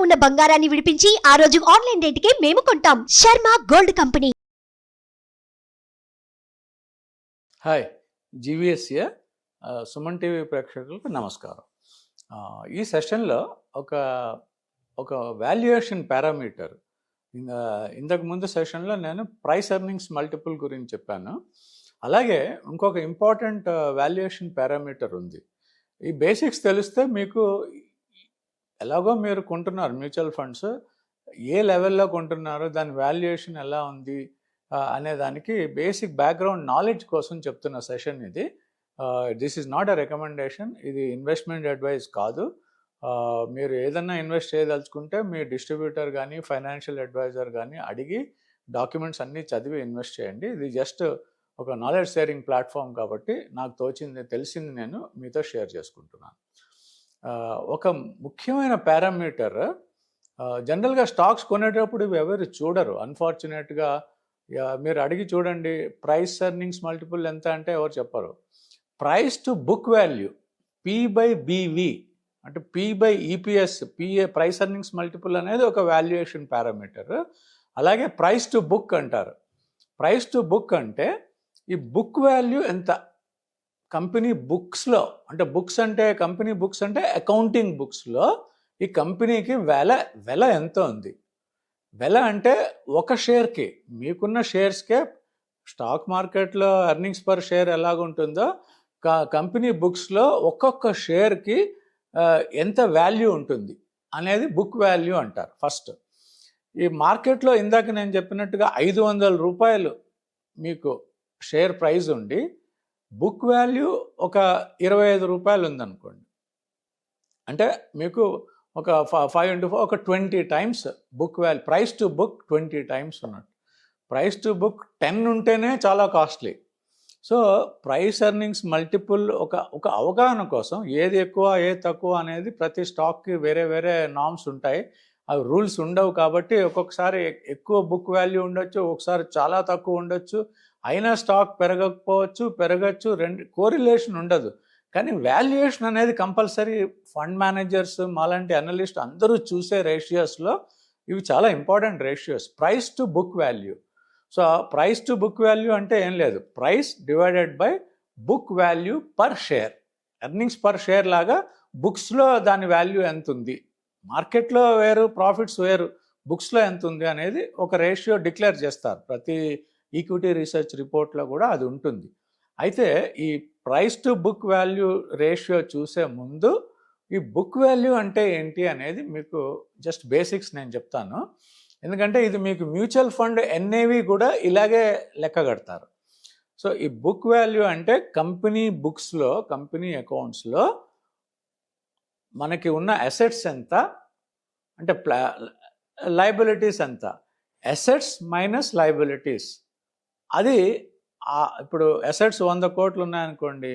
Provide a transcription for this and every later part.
ఉన్న బంగారాన్ని విడిపించి ఆ రోజు ఆన్లైన్ రేటుకే మేము కొంటాం. Sharma gold company. Hi, GVSA Suman TV ప్రేక్షకులకు నమస్కారం. ఈ సెషన్లో ఒక వాల్యుయేషన్ పారామీటర్, ఇంతకు ముందు సెషన్లో నేను ప్రైస్ ఎర్నింగ్స్ మల్టిపుల్ గురించి చెప్పాను. అలాగే ఇంకొక ఇంపార్టెంట్ వాల్యుయేషన్ పారామీటర్ ఉంది. ఈ బేసిక్స్ తెలిస్తే మీకు ఎలాగో మీరు కొంటున్నారు మ్యూచువల్ ఫండ్స్, ఏ లెవెల్లో కొంటున్నారు, దాని వాల్యుయేషన్ ఎలా ఉంది అనే దానికి బేసిక్ బ్యాక్గ్రౌండ్ నాలెడ్జ్ కోసం చెప్తున్న సెషన్ ఇది. This is not a recommendation, ఇది ఇన్వెస్ట్మెంట్ అడ్వైస్ కాదు. మీరు ఏదన్నా ఇన్వెస్ట్ చేయదలుచుకుంటే మీ డిస్ట్రిబ్యూటర్ కానీ ఫైనాన్షియల్ అడ్వైజర్ కానీ అడిగి డాక్యుమెంట్స్ అన్నీ చదివి ఇన్వెస్ట్ చేయండి. ఇది జస్ట్ ఒక నాలెడ్జ్ షేరింగ్ ప్లాట్ఫామ్ కాబట్టి నాకు తెలిసింది నేను మీతో షేర్ చేసుకుంటున్నాను. ఒక ముఖ్యమైన పారామీటర్, జనరల్గా స్టాక్స్ కొనేటప్పుడు ఇవి ఎవరు చూడరు. అన్ఫార్చునేట్గా మీరు అడిగి చూడండి, ప్రైస్ ఎర్నింగ్స్ మల్టిపుల్ ఎంత అంటే ఎవరు చెప్పరు. Price to book value, P/BV అంటే P/EPS, ప్రైస్ ఎర్నింగ్స్ మల్టిపుల్ అనేది ఒక వాల్యుయేషన్ పారామీటర్. అలాగే ప్రైస్ టు బుక్ అంటారు. ప్రైస్ టు బుక్ అంటే ఈ బుక్ వాల్యూ ఎంత కంపెనీ బుక్స్లో, అంటే కంపెనీ బుక్స్ అంటే అకౌంటింగ్ బుక్స్లో ఈ కంపెనీకి వెల ఎంత ఉంది. వెల అంటే ఒక షేర్కి, మీకున్న షేర్స్కే స్టాక్ మార్కెట్లో ఎర్నింగ్స్ పర్ షేర్ ఎలాగుంటుందో కంపెనీ బుక్స్లో ఒక్కొక్క షేర్కి ఎంత వాల్యూ ఉంటుంది అనేది బుక్ వాల్యూ అంటారు. ఫస్ట్ ఈ మార్కెట్లో ఇందాక నేను చెప్పినట్టుగా 500 రూపాయలు మీకు షేర్ ప్రైస్ ఉండి బుక్ వాల్యూ ఒక 25 రూపాయలు ఉందనుకోండి, అంటే మీకు ఒక 5 into 4 ఒక 20 times book value. Price to book 20 times ఉన్నట్టు. ప్రైస్ టు బుక్ 10 ఉంటేనే చాలా costly. So price earnings multiple ఒక అవగాహన కోసం, ఏది ఎక్కువ ఏది తక్కువ అనేది ప్రతి స్టాక్కి వేరే వేరే నామ్స్ ఉంటాయి. అవి రూల్స్ ఉండవు కాబట్టి ఒక్కొక్కసారి ఎక్కువ బుక్ వాల్యూ ఉండొచ్చు, ఒకసారి చాలా తక్కువ ఉండొచ్చు. అయినా స్టాక్ పెరగచ్చు, రెండు కోరిలేషన్ ఉండదు. కానీ వాల్యుయేషన్ అనేది కంపల్సరీ ఫండ్ మేనేజర్స్, మాలాంటి అనలిస్ట్ అందరూ చూసే రేషియోస్లో ఇవి చాలా important ratios. Price to book value. So price to book value అంటే ఏం లేదు, price divided by book value per share. Earnings per share లాగా బుక్స్లో దాని వాల్యూ ఎంత ఉంది. మార్కెట్లో వేరు, ప్రాఫిట్స్ వేరు, బుక్స్లో ఎంత ఉంది అనేది ఒక రేషియో డిక్లేర్ చేస్తారు. ప్రతి ఈక్విటీ రీసెర్చ్ రిపోర్ట్లో కూడా అది ఉంటుంది. అయితే ఈ price to book value ratio చూసే ముందు ఈ బుక్ వాల్యూ అంటే ఏంటి అనేది మీకు జస్ట్ బేసిక్స్ నేను చెప్తాను. ఎందుకంటే ఇది మీకు మ్యూచువల్ ఫండ్ NAV కూడా ఇలాగే లెక్క కడతారు. సో ఈ బుక్ వాల్యూ అంటే కంపెనీ బుక్స్లో, కంపెనీ అకౌంట్స్లో మనకి ఉన్న అసెట్స్ ఎంత, అంటే లయబిలిటీస్ ఎంత. అసెట్స్ మైనస్ లయబిలిటీస్, అది ఇప్పుడు అసెట్స్ 100 కోట్లు ఉన్నాయనుకోండి,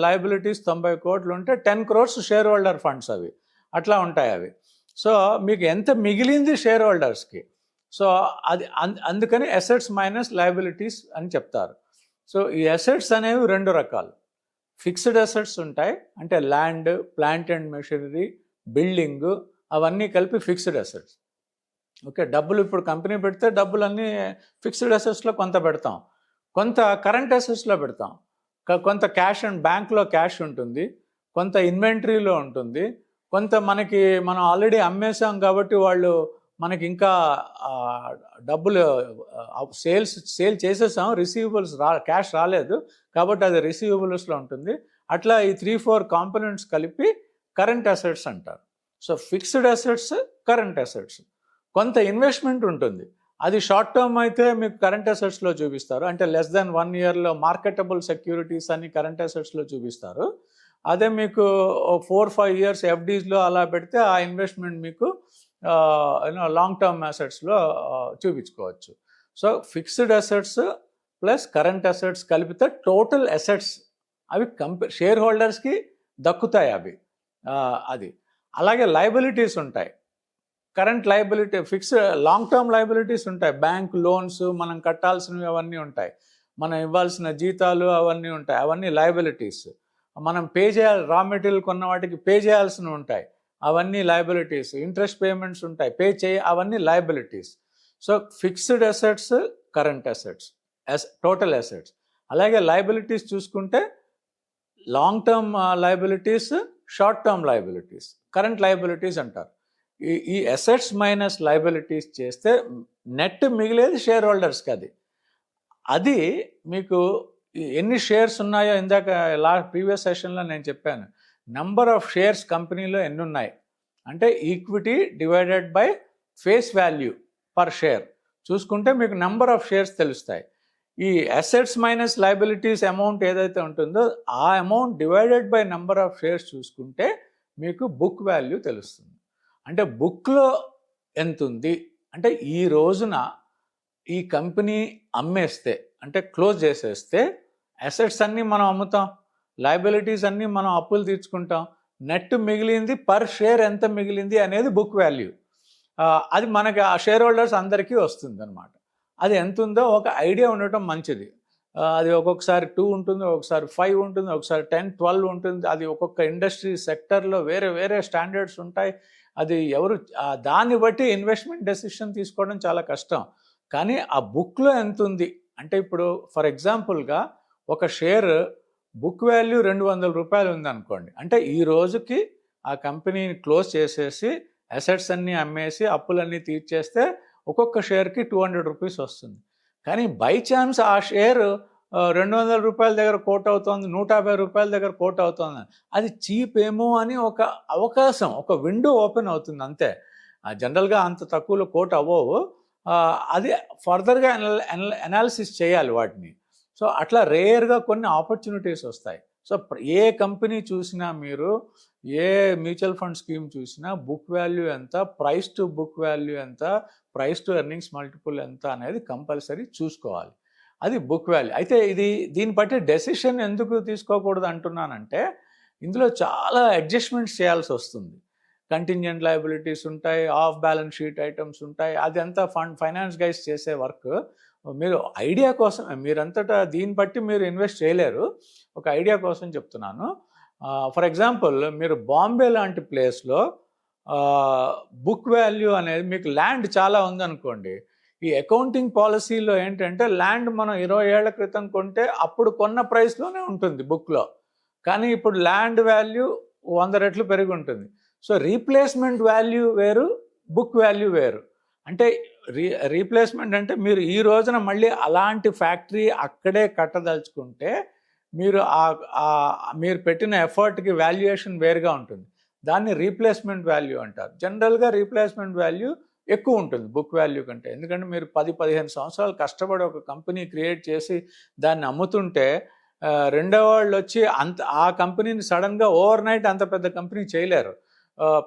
లయబిలిటీస్ 90 కోట్లు ఉంటే 10 crores షేర్ హోల్డర్ ఫండ్స్ అవి అట్లా ఉంటాయి అవి. సో మీకు ఎంత మిగిలింది షేర్ హోల్డర్స్కి. సో అది అందుకని అసెట్స్ మైనస్ లయబిలిటీస్ అని చెప్తారు. సో ఈ అసెట్స్ అనేవి 2 రకాలు. ఫిక్స్డ్ అసెట్స్ ఉంటాయి, అంటే land, plant and machinery, building, అవన్నీ కలిపి ఫిక్స్డ్ అసెట్స్. ఓకే, డబ్బులు ఇప్పుడు కంపెనీ పెడితే డబ్బులన్నీ ఫిక్స్డ్ అసెట్స్లో కొంత పెడతాం, కొంత కరెంట్ అసెట్స్లో పెడతాం, కొంత క్యాష్ అండ్ బ్యాంక్లో క్యాష్ ఉంటుంది, కొంత ఇన్వెంటరీలో ఉంటుంది, కొంత మనం ఆల్రెడీ అమ్మేసాం కాబట్టి వాళ్ళు మనకి ఇంకా డబ్బులు సేల్ చేసేసాం, రిసీవబుల్స్ క్యాష్ రాలేదు కాబట్టి అది రిసీవబుల్స్లో ఉంటుంది. అట్లా ఈ 3-4 కాంపోనెంట్స్ కలిపి కరెంట్ అసెట్స్ అంటారు. So fixed assets, current assets. కొంత ఇన్వెస్ట్మెంట్ ఉంటుంది, అది షార్ట్ టర్మ్ అయితే మీకు కరెంట్ అసెట్స్లో చూపిస్తారు, అంటే లెస్ దెన్ 1 yearలో మార్కెటబుల్ సెక్యూరిటీస్ అని కరెంట్ అసెట్స్లో చూపిస్తారు. అదే మీకు 4-5 years FDస్లో అలా పెడితే ఆ ఇన్వెస్ట్మెంట్ మీకు లాంగ్ టర్మ్ అసెట్స్లో చూపించుకోవచ్చు. So fixed assets plus current assets కలిపితే టోటల్ అసెట్స్ అవి షేర్ హోల్డర్స్కి దక్కుతాయి అవి. అది అలాగే లయబిలిటీస్ ఉంటాయి, current liability, long term liabilities ఉంటాయి, బ్యాంక్ లోన్స్ మనం కట్టాల్సినవి అవన్నీ ఉంటాయి, మనం ఇవ్వాల్సిన జీతాలు అవన్నీ ఉంటాయి, అవన్నీ లయబిలిటీస్. మనం పే చేయాలి, రా మెటీరియల్ కొన్న వాటికి పే చేయాల్సినవి ఉంటాయి, అవన్నీ లయబిలిటీస్, ఇంట్రెస్ట్ పేమెంట్స్ ఉంటాయి, పే చేయి అవన్నీ liabilities. So fixed assets, current assets, total assets. అలాగే లయబిలిటీస్ చూసుకుంటే long term liabilities, short term liabilities, current liabilities అంటారు. ఈ అసెట్స్ మైనస్ లయబిలిటీస్ చేస్తే నెట్ మిగిలేది షేర్ హోల్డర్స్కి. అది మీకు ఎన్ని షేర్స్ ఉన్నాయో ఇందాక ప్రీవియస్ సెషన్లో నేను చెప్పాను. నంబర్ ఆఫ్ షేర్స్ కంపెనీలో ఎన్ని ఉన్నాయి అంటే equity divided by face value per share చూసుకుంటే మీకు నంబర్ ఆఫ్ షేర్స్ తెలుస్తాయి. ఈ అసెట్స్ మైనస్ లయబిలిటీస్ అమౌంట్ ఏదైతే ఉంటుందో ఆ amount divided by number of shares చూసుకుంటే మీకు బుక్ వాల్యూ తెలుస్తుంది. అంటే బుక్లో ఎంత ఉంది అంటే ఈ రోజున ఈ కంపెనీ అమ్మేస్తే అంటే క్లోజ్ చేసేస్తే అసెట్స్ అన్నీ మనం అమ్ముతాం, లయబిలిటీస్ అన్నీ మనం అప్పులు తీర్చుకుంటాం, నెట్ మిగిలింది పర్ షేర్ ఎంత మిగిలింది అనేది బుక్ వాల్యూ. అది మనకి ఆ షేర్ హోల్డర్స్ అందరికీ వస్తుంది అనమాట. అది ఎంత ఉందో ఒక ఐడియా ఉండటం మంచిది. అది ఒక్కొక్కసారి 2 ఉంటుంది, ఒకసారి 5 ఉంటుంది, ఒకసారి 10, 12 ఉంటుంది. అది ఒక్కొక్క ఇండస్ట్రీ సెక్టర్లో వేరే వేరే స్టాండర్డ్స్ ఉంటాయి. అది ఎవరు దాన్ని బట్టి ఇన్వెస్ట్మెంట్ డెసిషన్ తీసుకోవడం చాలా కష్టం. కానీ ఆ బుక్లో ఎంత ఉంది అంటే ఇప్పుడు ఫర్ ఎగ్జాంపుల్గా ఒక షేర్ బుక్ వాల్యూ 200 రూపాయలు ఉందనుకోండి. అంటే ఈ రోజుకి ఆ కంపెనీని క్లోజ్ చేసేసి అసెట్స్ అన్నీ అమ్మేసి అప్పులన్నీ తీర్చేస్తే ఒక్కొక్క షేర్కి 200 రూపీస్ వస్తుంది. కానీ బై ఛాన్స్ ఆ షేర్ 200 రూపాయల దగ్గర కోట్ అవుతుంది, 150 రూపాయల దగ్గర కోట్ అవుతుంది, అది చీప్ ఏమో అని ఒక అవకాశం, ఒక విండో ఓపెన్ అవుతుంది అంతే. జనరల్గా అంత తక్కువలో కోట్ అవ్వవు. అది ఫర్దర్గా అనాలిసిస్ చేయాలి వాటిని. సో అట్లా రేర్గా కొన్ని ఆపర్చునిటీస్ వస్తాయి. సో ఏ కంపెనీ చూసినా మీరు ఏ మ్యూచువల్ ఫండ్ స్కీమ్ చూసినా బుక్ వాల్యూ ఎంత, ప్రైస్ టు బుక్ వాల్యూ ఎంత, ప్రైస్ టు ఎర్నింగ్స్ మల్టిపుల్ ఎంత అనేది కంపల్సరీ చూసుకోవాలి. అది బుక్ వాల్యూ. అయితే దీన్ని బట్టి డెసిషన్ ఎందుకు తీసుకోకూడదు అంటున్నానంటే ఇందులో చాలా అడ్జస్ట్మెంట్స్ చేయాల్సి వస్తుంది. కంటింజెంట్ లయబిలిటీస్ ఉంటాయి, ఆఫ్ బ్యాలెన్స్ షీట్ ఐటమ్స్ ఉంటాయి. అదంతా ఫైనాన్స్ గైస్ చేసే వర్క్. మీరు ఐడియా కోసం మీరంతటా దీన్ని బట్టి మీరు ఇన్వెస్ట్ చేయలేరు. ఒక ఐడియా కోసం చెప్తున్నాను. ఫర్ ఎగ్జాంపుల్ మీరు బాంబే లాంటి ప్లేస్లో బుక్ వాల్యూ అనేది మీకు ల్యాండ్ చాలా ఉందనుకోండి. ఈ అకౌంటింగ్ పాలసీలో ఏంటంటే ల్యాండ్ మనం 20 ఏళ్ల క్రితం కొంటే అప్పుడు కొన్న ప్రైస్లోనే ఉంటుంది బుక్లో. కానీ ఇప్పుడు ల్యాండ్ వాల్యూ 100 రెట్లు పెరిగి ఉంటుంది. సో రీప్లేస్మెంట్ వాల్యూ వేరు, బుక్ వాల్యూ వేరు. అంటే రీప్లేస్మెంట్ అంటే మీరు ఈ రోజున మళ్ళీ అలాంటి ఫ్యాక్టరీ అక్కడే కట్టదలుచుకుంటే మీరు పెట్టిన ఎఫర్ట్కి వాల్యుయేషన్ వేరుగా ఉంటుంది. దాన్ని రీప్లేస్మెంట్ వాల్యూ అంటారు. జనరల్గా రీప్లేస్మెంట్ వాల్యూ ఎక్కువ ఉంటుంది బుక్ వాల్యూ కంటే. ఎందుకంటే మీరు 10-15 సంవత్సరాలు కష్టపడి ఒక కంపెనీ క్రియేట్ చేసి దాన్ని అమ్ముతుంటే రెండో వాళ్ళు వచ్చి ఆ కంపెనీని సడన్గా ఓవర్ నైట్ అంత పెద్ద కంపెనీ చేయలేరు.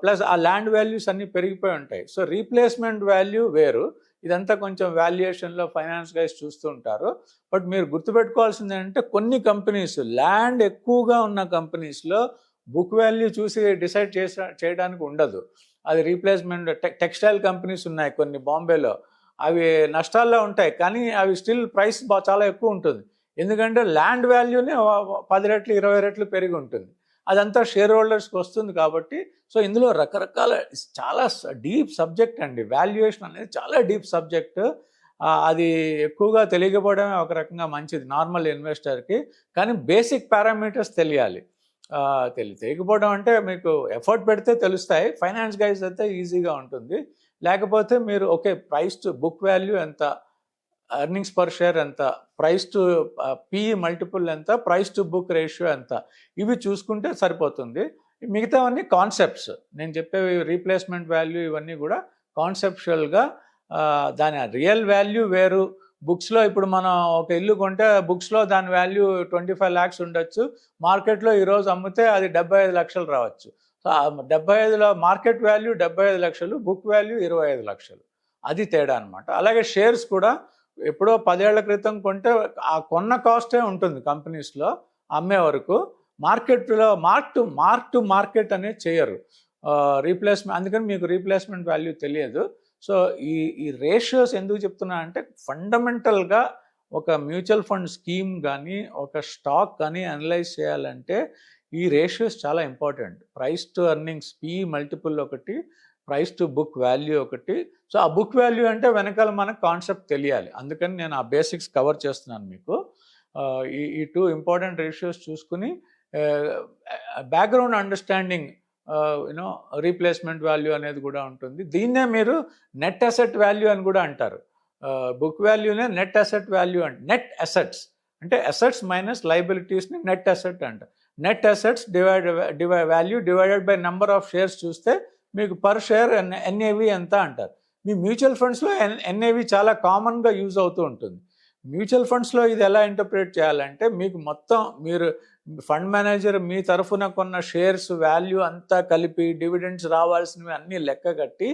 ప్లస్ ఆ ల్యాండ్ వాల్యూస్ అన్నీ పెరిగిపోయి ఉంటాయి. సో రీప్లేస్మెంట్ వాల్యూ వేరు. ఇదంతా కొంచెం వాల్యుయేషన్లో ఫైనాన్స్ గైస్ చూస్తూ ఉంటారు. బట్ మీరు గుర్తుపెట్టుకోవాల్సింది ఏంటంటే కొన్ని కంపెనీస్ ల్యాండ్ ఎక్కువగా ఉన్న కంపెనీస్లో బుక్ వాల్యూ చూసి డిసైడ్ చేయడానికి ఉండదు. అది రీప్లేస్మెంట్. టెక్స్టైల్ కంపెనీస్ ఉన్నాయి కొన్ని బాంబేలో, అవి నష్టాల్లో ఉంటాయి కానీ అవి స్టిల్ ప్రైస్ చాలా ఎక్కువ ఉంటుంది. ఎందుకంటే ల్యాండ్ వాల్యూనే 10 రెట్లు 20 రెట్లు పెరిగి ఉంటుంది. అదంతా షేర్ హోల్డర్స్కి వస్తుంది కాబట్టి. సో ఇందులో రకరకాల చాలా డీప్ సబ్జెక్ట్ అండి. వాల్యుయేషన్ అనేది చాలా డీప్ సబ్జెక్ట్. అది ఎక్కువగా తెలియకపోవడమే ఒక రకంగా మంచిది నార్మల్ ఇన్వెస్టర్కి. కానీ బేసిక్ పారామీటర్స్ తెలియాలి. తెలియకపోవడం అంటే మీకు ఎఫర్ట్ పెడితే తెలుస్తాయి. ఫైనాన్స్ గైస్ అయితే ఈజీగా ఉంటుంది. లేకపోతే మీరు okay price to book value ఎంత, ఎర్నింగ్స్ పర్ షేర్ ఎంత, ప్రైస్ టు పిఈ మల్టిపుల్ ఎంత, ప్రైస్ టు బుక్ రేషియో ఎంత, ఇవి చూసుకుంటే సరిపోతుంది. మిగతావన్నీ కాన్సెప్ట్స్. నేను చెప్పేవి రీప్లేస్మెంట్ వాల్యూ ఇవన్నీ కూడా కాన్సెప్చువల్గా. దాని రియల్ వాల్యూ వేరు. బుక్స్లో ఇప్పుడు మనం ఒక ఇల్లు కొంటే బుక్స్లో దాని వాల్యూ 25 lakhs ఉండొచ్చు. మార్కెట్లో ఈరోజు అమ్మితే అది 75 లక్షలు రావచ్చు. సో 75లో మార్కెట్ వాల్యూ 75 లక్షలు, బుక్ వాల్యూ 25 లక్షలు. అది తేడా అనమాట. అలాగే షేర్స్ కూడా ఎప్పుడో 10 ఏళ్ల క్రితం కొంటే ఆ కొన్న కాస్టే ఉంటుంది కంపెనీస్లో అమ్మే వరకు. మార్కెట్లో మార్క్ టు మార్కెట్ అనేది చేయరు రీప్లేస్మెంట్. అందుకని మీకు రీప్లేస్మెంట్ వాల్యూ తెలియదు. సో ఈ రేషియోస్ ఎందుకు చెప్తున్నా అంటే ఫండమెంటల్గా ఒక మ్యూచువల్ ఫండ్ స్కీమ్ కానీ ఒక స్టాక్ కానీ అనలైజ్ చేయాలంటే ఈ రేషియోస్ చాలా important. Price to earnings PE multiple ఒకటి, ప్రైస్ టు బుక్ వాల్యూ ఒకటి. సో ఆ బుక్ వాల్యూ అంటే వెనకాల మనకు కాన్సెప్ట్ తెలియాలి. అందుకని నేను ఆ బేసిక్స్ కవర్ చేస్తున్నాను మీకు. ఈ 2 ఇంపార్టెంట్ రేషియోస్ చూసుకుని background understanding you know replacement value అనేది కూడా ఉంటుంది. దీన్నే మీరు నెట్ అసెట్ వాల్యూ అని కూడా అంటారు. బుక్ వాల్యూనే నెట్ అసెట్ వాల్యూ అంటే నెట్ అసెట్స్ అంటే అసెట్స్ మైనస్ లైబిలిటీస్ని నెట్ అసెట్ అంటారు. Net assets value divided by number of shares చూస్తే మీకు పర్ షేర్ NAV ఎంత అంటారు. మీ మ్యూచువల్ ఫండ్స్లో NAV చాలా కామన్గా యూజ్ అవుతూ ఉంటుంది. మ్యూచువల్ ఫండ్స్లో ఇది ఎలా ఇంటర్ప్రిట్ చేయాలంటే మీకు మొత్తం మీరు ఫండ్ మేనేజర్ మీ తరఫున కొన్న షేర్స్ వాల్యూ అంతా కలిపి డివిడెండ్స్ రావాల్సినవి అన్నీ లెక్క కట్టి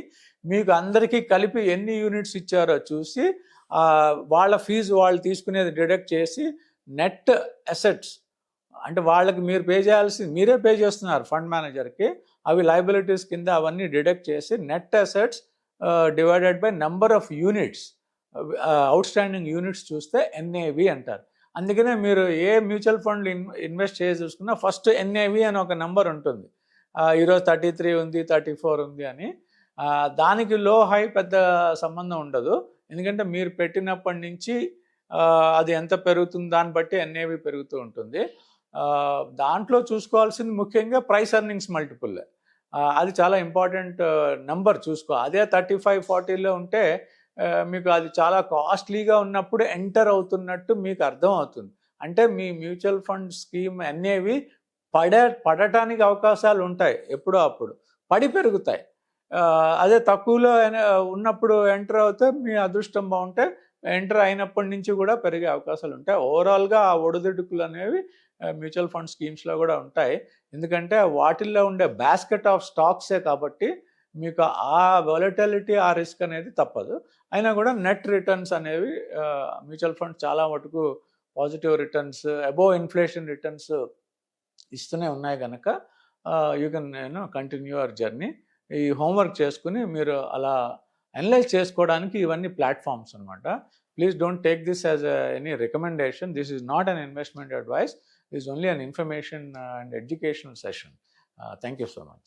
మీకు అందరికీ కలిపి ఎన్ని యూనిట్స్ ఇచ్చారో చూసి వాళ్ళ ఫీజు వాళ్ళు తీసుకునేది డిడక్ట్ చేసి నెట్ అసెట్స్ అంటే వాళ్ళకి మీరు పే చేయాల్సింది మీరే పే చేస్తున్నారు ఫండ్ మేనేజర్కి, అవి లయబిలిటీస్ కింద అవన్నీ డిడక్ట్ చేసి net assets divided by number of units outstanding units చూస్తే NAV అంటారు. అందుకనే మీరు ఏ మ్యూచువల్ ఫండ్ ఇన్వెస్ట్ చేసి చూసుకున్నా ఫస్ట్ NAV అని ఒక నెంబర్ ఉంటుంది. ఈరోజు 33 ఉంది, 34 ఉంది అని. దానికి లో హై పెద్ద సంబంధం ఉండదు. ఎందుకంటే మీరు పెట్టినప్పటి నుంచి అది ఎంత పెరుగుతుంది దాన్ని బట్టి NAV పెరుగుతూ ఉంటుంది. దాంట్లో చూసుకోవాల్సింది ముఖ్యంగా ప్రైస్ ఎర్నింగ్స్ మల్టిపుల్. అది చాలా ఇంపార్టెంట్ నెంబర్ చూసుకో. అదే 35-40లో ఉంటే మీకు అది చాలా కాస్ట్లీగా ఉన్నప్పుడు ఎంటర్ అవుతున్నట్టు మీకు అర్థం అవుతుంది. అంటే మీ మ్యూచువల్ ఫండ్ స్కీమ్ NAV పడటానికి అవకాశాలు ఉంటాయి, ఎప్పుడో అప్పుడు పడి పెరుగుతాయి. అదే తక్కువలో ఉన్నప్పుడు ఎంటర్ అవుతే మీ అదృష్టం బాగుంటే ఎంటర్ అయినప్పటి నుంచి కూడా పెరిగే అవకాశాలు ఉంటాయి. ఓవరాల్గా ఆ ఒడిదుడుకులు అనేవి మ్యూచువల్ ఫండ్ స్కీమ్స్లో కూడా ఉంటాయి. ఎందుకంటే వాటిల్లో ఉండే బాస్కెట్ ఆఫ్ స్టాక్సే కాబట్టి మీకు ఆ వాలటిలిటీ ఆ రిస్క్ అనేది తప్పదు. అయినా కూడా నెట్ రిటర్న్స్ అనేవి మ్యూచువల్ ఫండ్ చాలా మటుకు positive returns above inflation returns ఇస్తూనే ఉన్నాయి కనుక you can continue your journey. ఈ హోంవర్క్ చేసుకుని మీరు అలా అనలైజ్ చేసుకోవడానికి ఇవన్నీ ప్లాట్ఫామ్స్ అనమాట. Please don't take this as any recommendation. This is not an investment advice. This is only an information and educational session. Thank you so much.